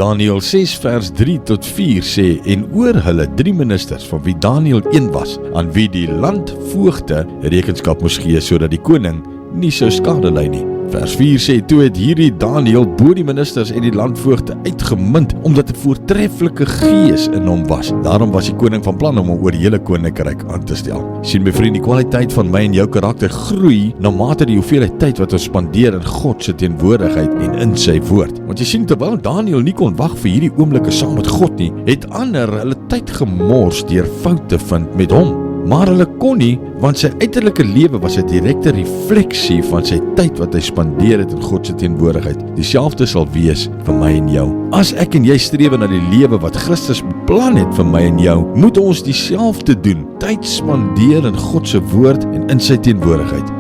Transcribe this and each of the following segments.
Daniël 6 vers 3 tot 4 sê, en oor hulle 3 ministers, van wie Daniël een was, aan wie die landvoogde rekenskap moes gee, sodat die koning nie sou skade ly nie. Vers 4 sê, toe het hierdie Daniël bo die ministers en die landvoogde uitgemunt, omdat 'n voortreffelike gees in hom was. Daarom was die koning van plan om hom oor die hele koninkryk aan te stel. Sien my vriend, die kwaliteit van my en jou karakter groei, na mate die hoeveelheid tyd wat ons spandeer in God se teenwoordigheid en in sy woord. Want jy sien, terwyl Daniël nie kon wag vir hierdie oomblikke saam met God nie, het ander hulle tyd gemors deur foute vind met hom. Maar hulle kon nie, want sy uiterlike lewe was 'n direkte refleksie van sy tyd wat hy spandeer het in God se teenwoordigheid. Dieselfde sal wees vir my en jou. As ek en jy streef na die lewe wat Christus beplan het vir my en jou, moet ons dieselfde doen. Tyd spandeer in God se woord en in sy teenwoordigheid.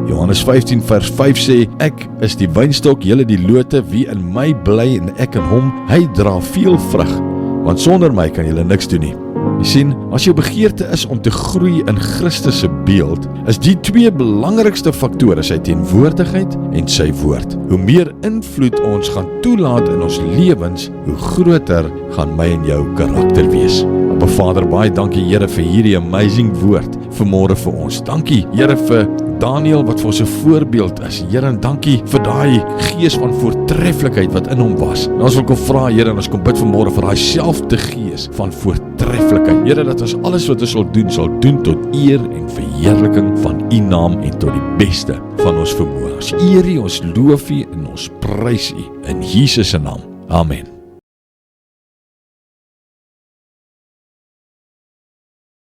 Johannes 15 vers 5 sê, ek is die wynstok, julle die lote, wie in my bly en ek in hom, hy dra veel vrug, want sonder my kan julle niks doen nie. Jy sien, as jou begeerte is om te groei in Christus se beeld, is die 2 belangrikste faktore sy teenwoordigheid en sy woord. Hoe meer invloed ons gaan toelaat in ons lewens, hoe groter gaan my en jou karakter wees. Abba Vader, baie dankie Here vir hierdie amazing woord vanmôre vir ons. Dankie Here vir Daniël wat vir ons 'n voorbeeld is. Here, en dankie vir daai gees van voortreffelikheid wat in hom was. En ons wil kom vra Here, en ons kom bid vanmôre vir daai selfde gees van voortreffelikheid. Here, dat ons alles wat ons sal doen tot eer en verheerliking van U naam en tot die beste van ons vermoë. Ons eer U, ons loof U en ons prys U in Jesus se naam. Amen.